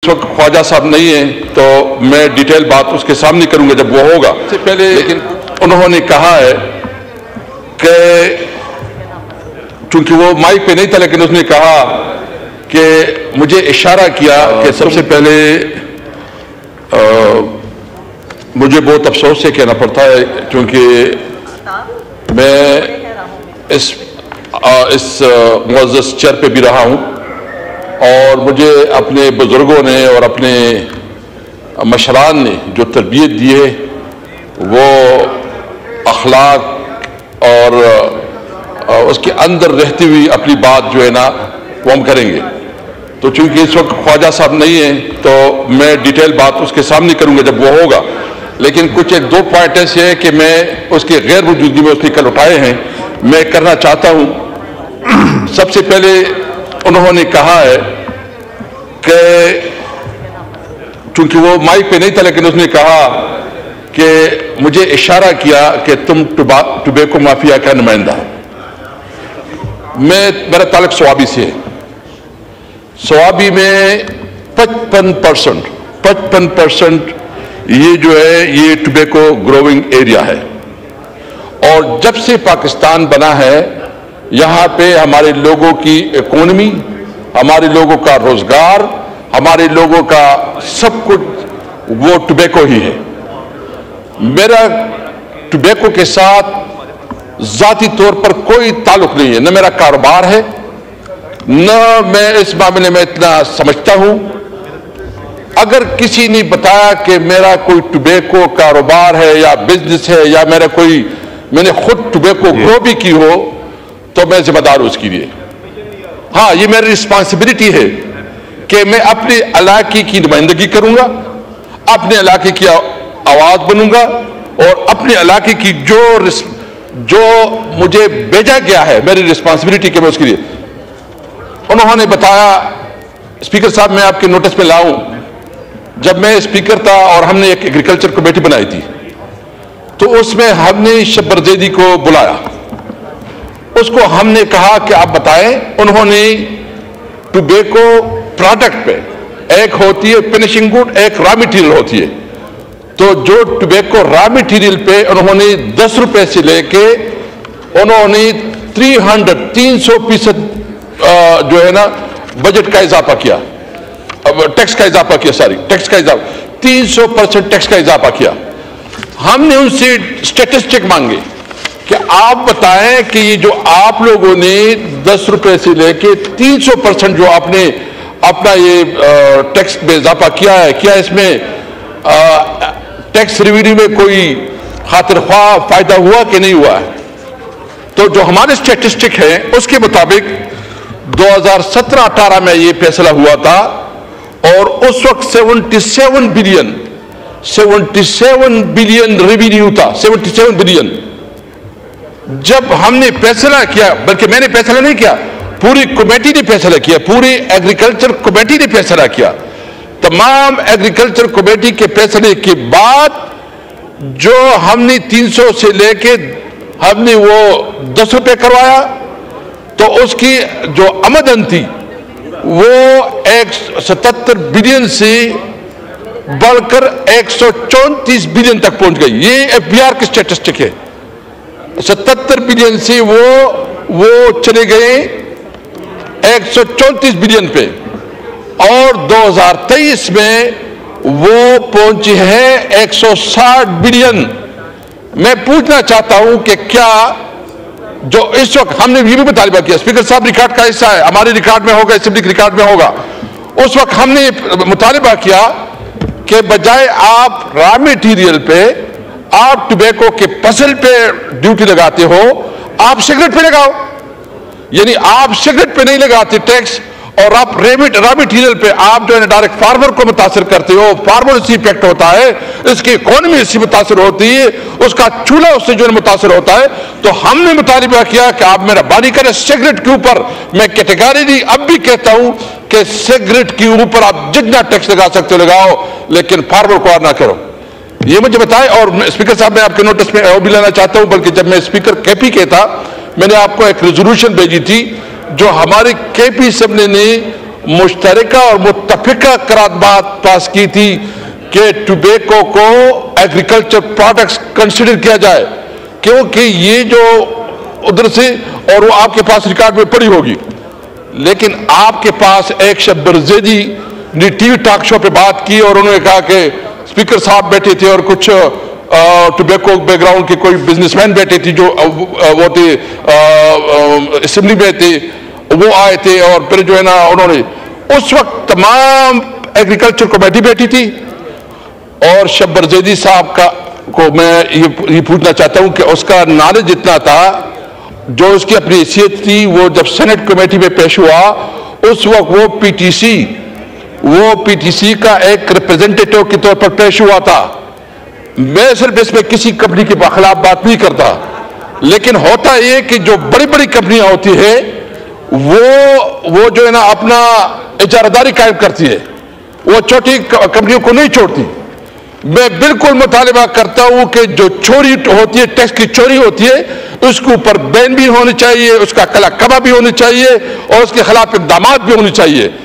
وقت خواجہ صاحب نہیں ہیں تو میں ڈیٹیل بات اس کے سامنے کروں گا جب وہ ہوگا. اس سے پہلے لیکن انہوں نے کہا ہے کہ چونکہ وہ مائک پہ نہیں تھا لیکن اس نے کہا کہ مجھے اشارہ کیا کہ سب سے پہلے مجھے بہت افسوس سے کہنا پڑتا ہے کیونکہ میں اس معزز چیئر پہ بھی رہا ہوں اور مجھے اپنے بزرگوں نے اور اپنے مشران نے جو تربیت دی ہے وہ اخلاق اور اس کے اندر رہتی ہوئی اپنی بات جو ہے نا وہ ہم کریں گے. تو چونکہ اس وقت خواجہ صاحب نہیں ہیں تو میں ڈیٹیل بات اس کے سامنے کروں گا جب وہ ہوگا. لیکن کچھ ایک دو پوائنٹ ایسے ہیں کہ میں اس کی غیر موجودگی میں اس نے کل اٹھائے ہیں میں کرنا چاہتا ہوں. سب سے پہلے انہوں نے کہا ہے کہ چونکہ وہ مائک پہ نہیں تھا لیکن اس نے کہا کہ مجھے اشارہ کیا کہ تم ٹوبیکو مافیا کا نمائندہ ہے. میرا تعلق سوابی سے ہے. سوابی میں 55% یہ جو ہے یہ ٹوبیکو گروونگ ایریا ہے اور جب سے پاکستان بنا ہے یہاں پہ ہمارے لوگوں کی اکانومی، ہمارے لوگوں کا روزگار، ہمارے لوگوں کا سب کچھ وہ ٹوبیکو ہی ہے. میرا ٹوبیکو کے ساتھ ذاتی طور پر کوئی تعلق نہیں ہے، نہ میرا کاروبار ہے نہ میں اس معاملے میں اتنا سمجھتا ہوں. اگر کسی نے بتایا کہ میرا کوئی ٹوبیکو کاروبار ہے یا بزنس ہے یا میں نے خود ٹوبیکو گرو بھی کی ہو تو میں ذمہ دار ہوں اس کے لیے. ہاں یہ میری رسپانسبلٹی ہے کہ میں اپنے علاقے کی نمائندگی کروں گا، اپنے علاقے کی آواز بنوں گا اور اپنے علاقے کی جو مجھے بھیجا گیا ہے میری رسپانسبلٹی کہ میں اس کے لیے. انہوں نے بتایا اسپیکر صاحب میں آپ کے نوٹس میں لاؤں جب میں اسپیکر تھا اور ہم نے ایک ایگریکلچر کمیٹی بنائی تھی تو اس میں ہم نے شبر زیدی کو بلایا. اس کو ہم نے کہا کہ آپ بتائیں. انہوں نے ٹوبیکو پروڈکٹ پہ ایک ہوتی ہے فنشنگ گڈ، ایک را میٹیریل ہوتی ہے. تو جو ٹوبیکو را میٹیریل پہ انہوں نے 10 روپے سے لے کے انہوں نے 300% جو ہے نا بجٹ کا اضافہ کیا، ٹیکس کا اضافہ کیا 300% ٹیکس کا اضافہ کیا. ہم نے ان سے سٹیٹسٹک مانگے کہ آپ بتائیں کہ یہ جو آپ لوگوں نے 10 روپے سے لے کے 300% جو آپ نے اپنا یہ ٹیکس میں اضافہ کیا ہے، کیا اس میں ٹیکس ریوینیو میں کوئی خاطر خواہ فائدہ ہوا کہ نہیں ہوا ہے. تو جو ہمارے سٹیٹسٹک ہیں اس کے مطابق 2017-18 میں یہ فیصلہ ہوا تھا اور اس وقت 77 بلین ریوینیو تھا. 77 بلین. جب ہم نے فیصلہ کیا، بلکہ میں نے فیصلہ نہیں کیا، پوری کمیٹی نے فیصلہ کیا، پوری ایگریکلچر کمیٹی نے فیصلہ کیا. تمام ایگریکلچر کمیٹی کے فیصلے کے بعد جو ہم نے 300 سے لے کے ہم نے وہ 10 روپے کروایا تو اس کی جو آمدن تھی وہ 77 بلین سے بڑھ کر 134 بلین تک پہنچ گئی. یہ ایف بی آر کی سٹیٹسٹک ہے. 77 بلین سے وہ چلے گئے 134 بلین پہ اور 2023 میں وہ پہنچے ہیں 160 بلین. میں پوچھنا چاہتا ہوں کہ کیا جو اس وقت ہم نے یہ بھی مطالبہ کیا، اسپیکر صاحب ریکارڈ کا حصہ ہے، ہمارے ریکارڈ میں ہوگا، اسمبلی کے ریکارڈ میں ہوگا. اس وقت ہم نے مطالبہ کیا کہ بجائے آپ را میٹیریل پہ آپ ٹوبیکو کے فصل پہ ڈیوٹی لگاتے ہو، آپ سگریٹ پہ لگاؤ. یعنی آپ سگریٹ پہ نہیں لگاتے ٹیکس اور آپ را میٹیریل پہ آپ جو ہے ڈائریکٹ فارمر کو متاثر کرتے ہو. فارمر اس سے افیکٹ ہوتا ہے، اس کی اکانومی اس سے متاثر ہوتی ہے، اس کا چولہا اس سے جو ہے متاثر ہوتا ہے. تو ہم نے مطالبہ کیا کہ آپ میرا بانی کریں سگریٹ کے اوپر. میں کیٹیگری اب بھی کہتا ہوں کہ سگریٹ کے اوپر آپ جتنا ٹیکس لگا سکتے ہو لگاؤ لیکن فارمر کو نہ کرو. یہ مجھے بتائیں. اور اسپیکر صاحب میں آپ کے نوٹس میں بھی لانا چاہتا ہوں، بلکہ جب میں اسپیکر کے پی کے تھا میں نے آپ کو ایک ریزولوشن بھیجی تھی جو ہمارے کے پی اسمبلی نے مشترکہ اور متفقہ قرارداد پاس کی تھی کہ ٹوبیکو کو ایگریکلچر پروڈکٹس کنسیڈر کیا جائے، کیونکہ یہ جو ادھر سے، اور وہ آپ کے پاس ریکارڈ میں پڑی ہوگی، لیکن آپ کے پاس ایک شبر زیدی نے ٹی وی ٹاک شو پہ بات کی اور انہوں نے کہا کہ اسپیکر صاحب بیٹھے تھے اور کچھ ٹوبیکو بیک گراؤنڈ کے کوئی بزنس مین بیٹھے تھے جو وہ تھے اسمبلی میں تھے، وہ آئے تھے، اور پھر جو ہے نا انہوں نے اس وقت تمام ایگریکلچر کمیٹی بیٹھی تھی، اور شبر زیدی صاحب کو میں یہ پوچھنا چاہتا ہوں کہ اس کا نالج جتنا تھا، جو اس کی اپنی حیثیت تھی، وہ جب سینٹ کمیٹی میں پیش ہوا اس وقت وہ پی ٹی سی کا ایک ریپریزنٹیٹو کے طور پر پیش ہوا تھا۔ میں صرف اس میں کسی کمپنی کے خلاف بات نہیں کرتا، لیکن ہوتا یہ کہ جو بڑی بڑی کمپنیاں ہوتی ہے وہ جو ہے نا اپنا اجارہ داری قائم کرتی ہے، وہ چھوٹی کمپنیوں کو نہیں چھوڑتی۔ میں بالکل مطالبہ کرتا ہوں کہ جو چوری ہوتی ہے، ٹیکس کی چوری ہوتی ہے، اس کے اوپر بین بھی ہونی چاہیے، اس کا کلا کبا بھی ہونی چاہیے، اور اس کے خلاف اقدامات بھی ہونے چاہیے۔